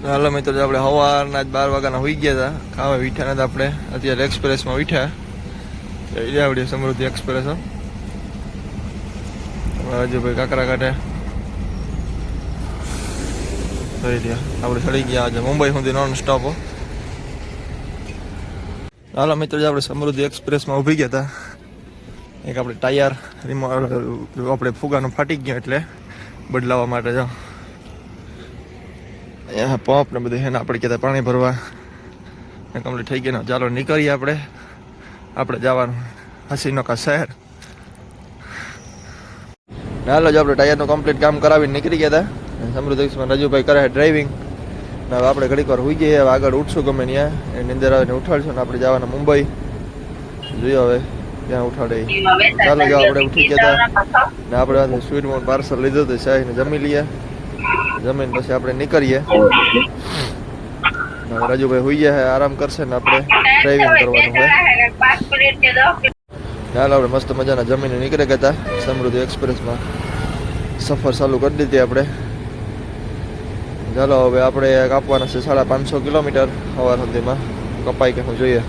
હાલો મિત્રો, આપણે સવારના જ 12 વાગ્યાના હોઈ ગયા હતા. ખાવા વીઠા નથી આપણે. અત્યારે એક્સપ્રેસમાં વીઠા. આવડી સમૃદ્ધિ એક્સપ્રેસ રાજુભાઈ કાકરા કાંઠે થઈ રહ્યા. આપણે ચડી ગયા આજે મુંબઈ સુધી નોન સ્ટોપ. હાલો મિત્રો, આપણે સમૃદ્ધિ એક્સપ્રેસમાં ઊભી ગયા હતા. એક આપણે ટાયર આપણે ફુગાનો ફાટી ગયો એટલે બદલાવવા માટે જાઓ. અહીંયા પંપ ને બધું એને આપણે કહેતા પાણી ભરવા કમ્પ્લીટ થઈ ગયા. ચાલો નીકળીએ આપણે જવાનું હસીનોકા શહેર. હાલો જો આપણે ટાયરનું કમ્પ્લીટ કામ કરાવીને નીકળી ગયા હતા. સમૃદ્ધિ એક્સપ્રેસમાં રાજુભાઈ કરે ડ્રાઇવિંગ. હવે આપણે ઘડીક વાર હોઈ જઈએ. હવે આગળ ઉઠશું ગમે ત્યાં એની અંદર આવીને ઉઠાડશું ને આપણે જવાના મુંબઈ. જોઈએ હવે ત્યાં ઉઠાડે. ચાલો જો આપણે ઉઠી ગયા હતા ને આપણે સ્વીટમાં પાર્સલ લીધું હતું. શાહીને જમી લઈએ. જમીન પછી આપણે નીકળીએ. રાજુભાઈ હોઈ ગયા આરામ કરશે ને આપણે ડ્રાઇવિંગ કરવાનું હોય. ચાલો આપણે મસ્ત મજાના જમીને નીકળી ગયા હતા. સમૃદ્ધિ એક્સપ્રેસમાં સફર ચાલુ કરી દીધી આપણે. ચાલો હવે આપણે કાપવાના છે 550 કિલોમીટર સવાર સુધીમાં કપાઈ કે હું જોઈએ.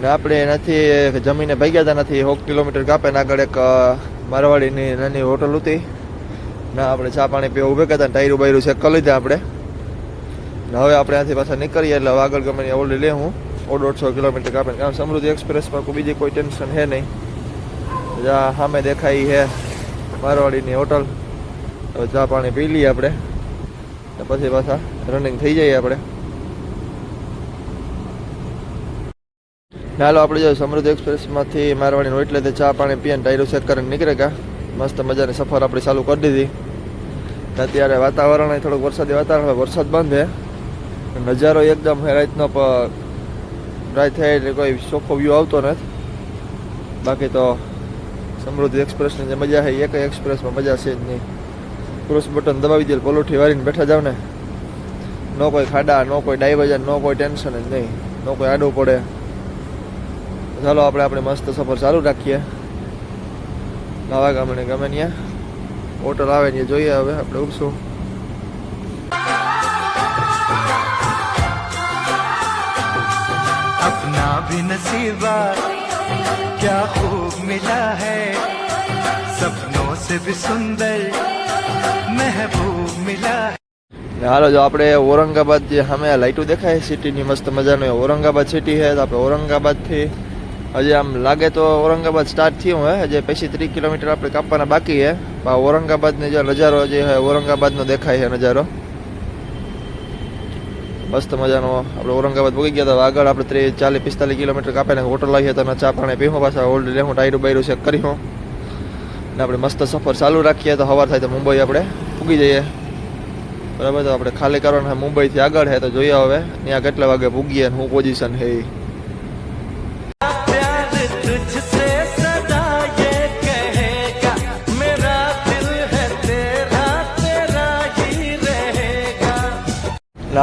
ને આપણે એનાથી જમીને ભાગ્યા હતા નથી 100 કિલોમીટર કાપે ને આગળ એક મારવાડીની નાની હોટલ હતી. ના આપણે ચા પાણી પીવા ઉભે કરતા ટાયરું બાયરું ચેક કરી લીધા આપણે. હવે આપણે ત્યાંથી પાછા નીકળીએ એટલે આગળ ગમે ઓલરેડી લે હું 150 કિલોમીટર કાપે. કારણ સમૃદ્ધિ એક્સપ્રેસમાં કોઈ બીજી કોઈ ટેન્શન છે નહીં. જ્યાં સામે દેખાઈ છે મારવાડીની હોટલ. હવે ચા પાણી પી લઈએ આપણે પછી પાછા રનિંગ થઈ જઈએ આપણે. ચાલો આપણે જો સમૃદ્ધિ એક્સપ્રેસમાંથી મારવાડીનું એટલે તે ચા પાણી પીએ ટાયરું ચેક કરીને નીકળે ગયા. મસ્ત મજાની સફર આપણે ચાલુ કરી દીધી. અત્યારે વાતાવરણ થોડુંક વરસાદી વાતાવરણ, વરસાદ બંધ છે. નજારો એકદમ રાતનો રાત થાય એટલે કોઈ ચોખ્ખો વ્યૂ આવતો નથી. બાકી તો સમૃદ્ધિ એક્સપ્રેસની જે મજા છે એક એક્સપ્રેસમાં મજા છે જ નહીં. ક્રોસ બટન દબાવી દે પલોઠી વાળીને બેઠા જાવ ને. નો કોઈ ખાડા, નો કોઈ ડાયવર્જન, નો કોઈ ટેન્શન જ નહીં, નો કોઈ આડું પડે. ચાલો આપણે મસ્ત સફર ચાલુ રાખીએ. નવા ગામને ગમે ત્યાં હોટલ આવે ને જોઈએ. હવે આપણે ઉઠશું. अपना भी नसीबा क्या खूब मिला है सपनों से भी सुंदर महबूब मिला. હાલો જો આપણે ઔરંગાબાદ જે સામે લાઈટો દેખાય સિટીની મસ્ત મજાનું ઔરંગાબાદ સિટી છે. તો આપણે ઔરંગાબાદથી હજી આમ લાગે તો ઔરંગાબાદ સ્ટાર્ટ થયું હોય. હજી પછી 30 કિલોમીટર આપણે કાપવાના બાકી છે. ઔરંગાબાદનો જે નજારો જે છે ઔરંગાબાદનો દેખાય છે નજારો મસ્ત મજાનો. આપણે ઔરંગાબાદ પહોંચી ગયા હતા. આગળ આપણે 40-45 કિલોમીટર કાપીને હોટલ આવીએ તો ચા પાણી પીવું પાછા ઓલ્ડ લેવું ટાયરું બાયરું ચેક કર્યું ને આપણે મસ્ત સફર ચાલુ રાખીએ. તો સવાર થાય તો મુંબઈ આપણે પૂગી જઈએ. બરાબર, તો આપણે ખાલી કરવાનું મુંબઈથી આગળ છે. તો જોઈએ હવે ત્યાં કેટલા વાગે પૂગીએ ને શું પોઝિશન છે.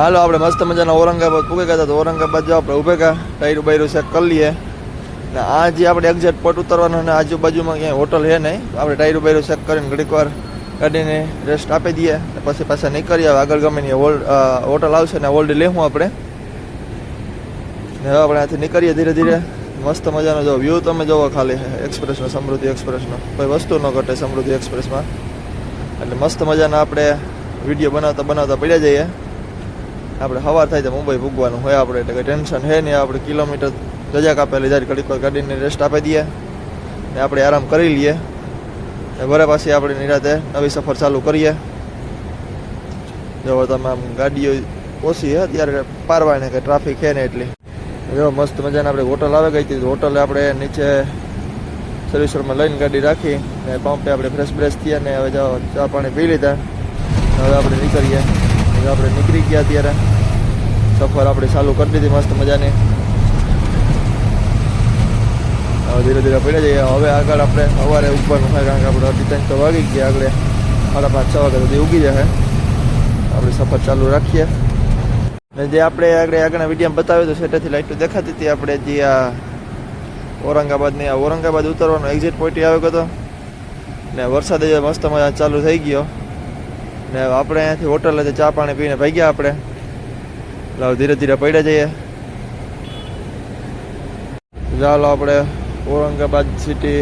હાલો આપણે મસ્ત મજાના ઔરંગાબાદ પૂગે ગયા હતા. તો ઔરંગાબાદ જો આપણે ઉભે ગયા ટાયરું બાયરું ચેક કરી લઈએ. ને આ જે આપણે એક્ઝેક્ટ પોટ ઉતરવાનું અને આજુબાજુમાં ક્યાંય હોટલ છે નહીં. આપણે ટાયરું બાયરું ચેક કરીને ઘડીક વાર ગાડીને રેસ્ટ આપી દઈએ ને પછી પાછા નીકળીએ. આગળ ગમે ને હોટલ આવશે ને ઓલ્ડ લેવું આપણે. ને હવે આપણે ત્યાંથી નીકળીએ ધીરે ધીરે. મસ્ત મજાનો જો વ્યૂ તમે જોવો ખાલી એક્સપ્રેસનો, સમૃદ્ધિ એક્સપ્રેસનો કોઈ વસ્તુ ન ઘટે સમૃદ્ધિ એક્સપ્રેસમાં. એટલે મસ્ત મજાના આપણે વિડીયો બનાવતા પડ્યા જઈએ. આપણે સવાર થાય તો મુંબઈ પૂગવાનું હોય આપણે એટલે કંઈ ટેન્શન છે નહીં. આપણે કિલોમીટર રજા કાપેલી જાય ઘડીક વાર ગાડીને રેસ્ટ આપી દઈએ ને આપણે આરામ કરી લઈએ. ને ઘરે પાછી આપણે નિરાતે નવી સફર ચાલુ કરીએ. જો તમે આમ ગાડીઓ ઓછી છે ત્યારે પારવાને કે ટ્રાફિક છે ને એટલી. જો મસ્ત મજાને આપણે હોટલ આવે ગઈ હતી. હોટલે આપણે નીચે સર્વિસરમાં લઈને ગાડી રાખી ને પંપે આપણે ફ્રેશ બ્રેશ થયા ને હવે જો ચા પાણી પી લીધા. હવે આપણે નીકળીએ. આપણે નીકળી ગયા ત્યારે સફર આપણે ચાલુ કરી દીધી મસ્ત મજાની. હવે ધીરે ધીરે પડ્યા જઈએ. હવે આગળ આપણે સવારે ઉગવાનું થાય કારણ કે આપણે 2:30 તો વાગી ગયા. આગળ 5:30-6 વાગ્યા સુધી ઉગી જાય. આપણે સફર ચાલુ રાખીએ. ને જે આપણે આગળના વિડીયોમાં બતાવ્યું હતું સેટેથી લાઈટો દેખાતી હતી. આપણે જે આ ઔરંગાબાદની ઔરંગાબાદ ઉતરવાનો એક્ઝિટ પોઈન્ટ આવ્યો હતો ને વરસાદ મસ્ત મજા ચાલુ થઈ ગયો. ને આપણે અહીંયાથી હોટલેથી ચા પાણી પીને ભાગ્યા આપણે. લાવ ધીરે ધીરે પડ્યા જઈએ. ચાલો આપણે ઔરંગાબાદ સિટી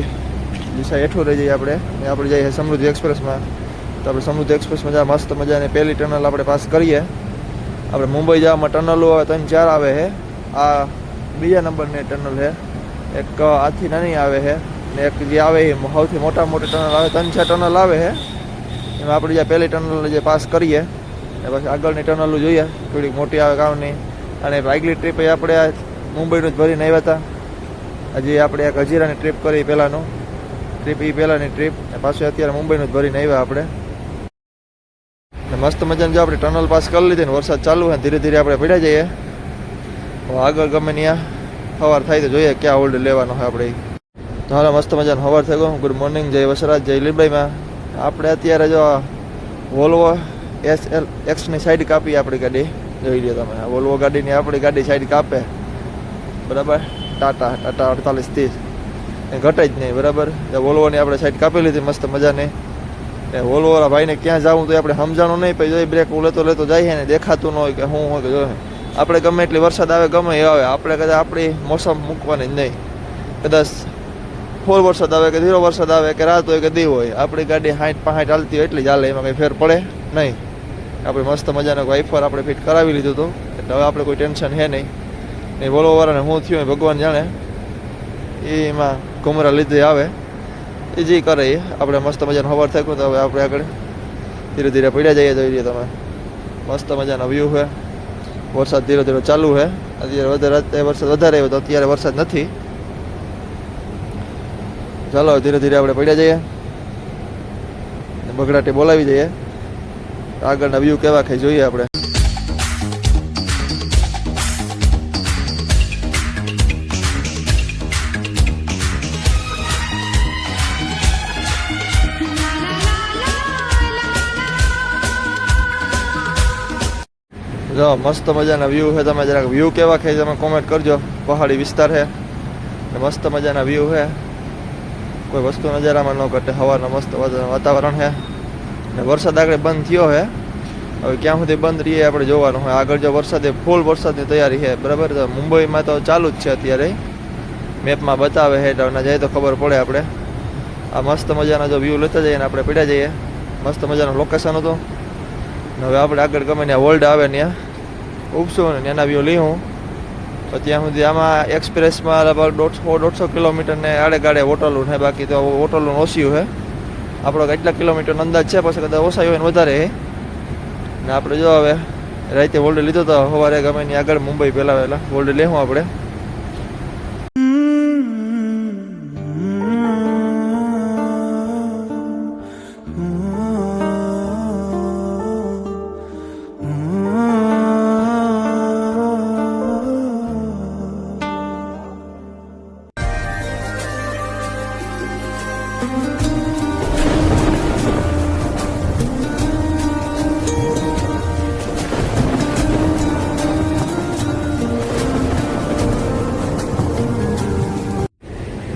દિશા હેઠું રહી જઈએ આપણે. આપણે જઈએ સમૃદ્ધિ એક્સપ્રેસમાં. તો આપણે સમૃદ્ધિ એક્સપ્રેસમાં જા મસ્ત મજાની પહેલી ટનલ આપણે પાસ કરીએ. આપણે મુંબઈ જવામાં ટનલો આવે 3-4 આવે છે. આ બીજા નંબરની ટનલ છે. એક આથી નાની આવે છે ને એક જે આવે એ સૌથી મોટા ટનલ આવે. 3-4 ટનલ આવે છે. એમાં આપણે જે પહેલી ટનલ જે પાસ કરીએ ને પછી આગળની ટનલો જોઈએ થોડીક મોટી આવે કામની. અને આગલી ટ્રીપ આપણે મુંબઈનું જ ભરીને આવ્યા હતા. હજી આપણે એક હજીરાની ટ્રીપ કરી પહેલાંનું ટ્રીપ એ પહેલાંની ટ્રીપ ને પાછું અત્યારે મુંબઈનું જ ભરીને આવ્યા આપણે. ને મસ્ત મજાની જો આપણે ટનલ પાસ કરી લીધી ને વરસાદ ચાલુ હોય ધીરે ધીરે આપણે પડ્યા જઈએ. આગળ ગમે ત્યાં સવાર થાય તો જોઈએ ક્યાં હોલ્ડ લેવાનો હોય આપણે. તો હાલો મસ્ત મજાનો સવાર થઈ ગયો. ગુડ મોર્નિંગ, જય વસરાજ, જય લીંબાઈમાં. આપણે અત્યારે જો વોલ્વો SLXની સાઈડ કાપી આપણી ગાડી. જોઈ લો તમે, વોલ્વો ગાડીની આપણી ગાડી સાઈડ કાપે બરાબર. ટાટા 4830 એ ઘટે જ નહીં બરાબર. વોલ્વોની આપણે સાઈડ કાપી લીધી મસ્ત મજાની. એ વોલ્વોવાળા ભાઈને ક્યાં જવું તો આપણે સમજાણું નહીં. પછી બ્રેક લેતો જાય ને દેખાતું ન હોય કે શું હોય કે જોઈએ. આપણે ગમે એટલી વરસાદ આવે ગમે એ આવે આપણે કદાચ આપણી મોસમ મૂકવાની જ નહીં. કદાચ ફૂલ વરસાદ આવે કે ધીરો વરસાદ આવે કે રાત હોય કે દી હોય આપણી ગાડી 60-65 હાલતી હોય એટલી જ હાલે. એમાં કંઈ ફેર પડે નહીં. આપણે મસ્ત મજાનો વાઇફર આપણે ફિટ કરાવી લીધું હતું એટલે હવે આપણે કોઈ ટેન્શન છે નહીં. એ વોલ્વોવાળાને શું થયું ભગવાન જાણે. એમાં ઘુમરા લીધે આવે એ જે કરે એ. આપણે મસ્ત મજાનો સવાર થઈ ગયો તો હવે આપણે આગળ ધીરે ધીરે પડ્યા જઈએ. જોઈ લઈએ તમે મસ્ત મજાનો વ્યૂ છે. વરસાદ ધીરે ધીરે ચાલુ છે. અત્યારે વરસાદ વધારે આવ્યો તો અત્યારે વરસાદ નથી. ચાલો ધીરે ધીરે આપણે પડ્યા જઈએ. બગડાટી બોલાવી જઈએ. આગળના વ્યૂ કેવા ખાઈ જોઈએ આપણે. જો મસ્ત મજાના વ્યૂ છે. તમે જરાક વ્યૂ કેવા ખાઈ તમે કોમેન્ટ કરજો. પહાડી વિસ્તાર છે ને મસ્ત મજાના વ્યૂ છે. કોઈ વસ્તુ નજારામાં ન ઘટે. સવારનો મસ્ત વાતાવરણ છે ને વરસાદ આગળ બંધ થયો છે. હવે ક્યાં સુધી બંધ રહીએ આપણે જોવાનું હોય. આગળ જો વરસાદે ફૂલ વરસાદની તૈયારી છે બરાબર. તો મુંબઈમાં તો ચાલુ જ છે અત્યારે. મેપમાં બતાવે છે એટલે ના જાય તો ખબર પડે આપણે. આ મસ્ત મજાના જો વ્યૂ લેતા જઈએ ને આપણે પડ્યા જઈએ. મસ્ત મજાનું લોકેશન હતું. હવે આપણે આગળ ગમે ત્યાં હોલ્ડ આવે ત્યાં ઉપશું ને એના વ્યૂ લઈ હું. તો ત્યાં સુધી આમાં એક્સપ્રેસમાં લગભગ 150 કિલોમીટરને આડે હોટલું છે. બાકી તો હોટલું ઓછું છે. આપણો કેટલા કિલોમીટરનો અંદાજ છે પછી કદાચ ઓછા હોય ને વધારે ને. આપણે જો હવે રાતે હોલ્ડ લીધો તો સવારે ગમે ત્યાં આગળ મુંબઈ પહેલાં હોલ્ડ લેવું આપણે.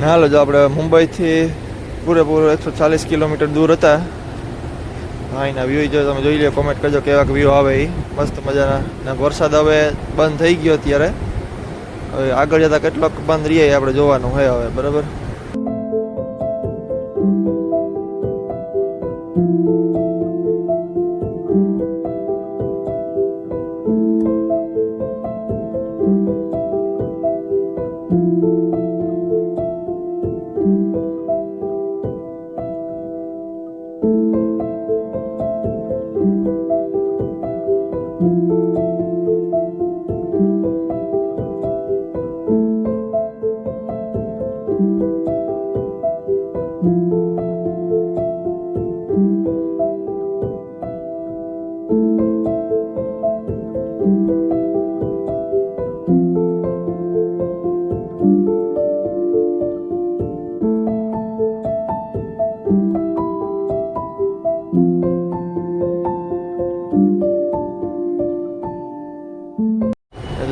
હાલો જો આપણે મુંબઈથી પૂરેપૂરો 140 કિલોમીટર દૂર હતા. હા એના વ્યૂ જો તમે જોઈ લો. કોમેન્ટ કરજો કેવા વ્યૂ આવે એ મસ્ત મજાના. વરસાદ હવે બંધ થઈ ગયો અત્યારે. હવે આગળ જતાં કેટલોક બંધ રહીએ આપણે જોવાનું હોય હવે બરાબર.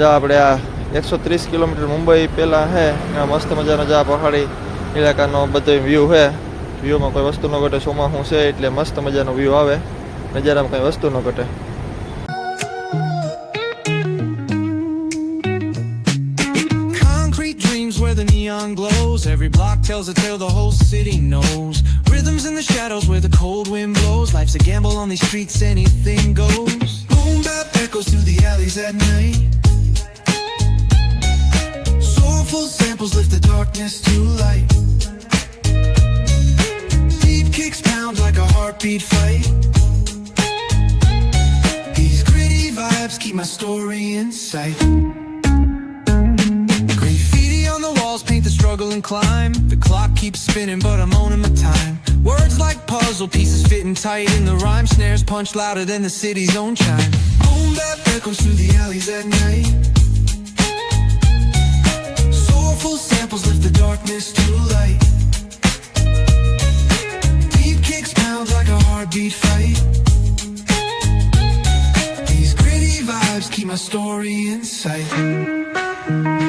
જા આપણે આ 130 કિલોમીટર મુંબઈ પહેલાં છે એમાં મસ્ત મજાનો જા પહાડી ઇલાકાનો બધો વ્યૂ છે. વ્યૂમાં કોઈ વસ્તુ ન ઘટે. ચોમાસું છે એટલે મસ્ત મજાનો વ્યૂ આવે. નજારામાં કંઈ વસ્તુ ન ઘટે. flows. Every block tells a tale the whole city knows. Rhythms in the shadows where the cold wind blows. Life's a gamble on these streets, anything goes. Boom bap echoes through the alleys at night. Soulful samples lift the darkness to light. Deep kicks pound like a heartbeat fight. These gritty vibes keep my story in sight. Graffiti on the walls paint the struggle and climb. The clock keeps spinning but I'm owning my time. Words like puzzle pieces fitting tight in the rhyme. Snares punch louder than the city's own chime. Boom bap echoes through the alleys at night. Soulful samples lift the darkness to light. Deep kicks pound like a heartbeat fight. These gritty vibes keep my story in sight.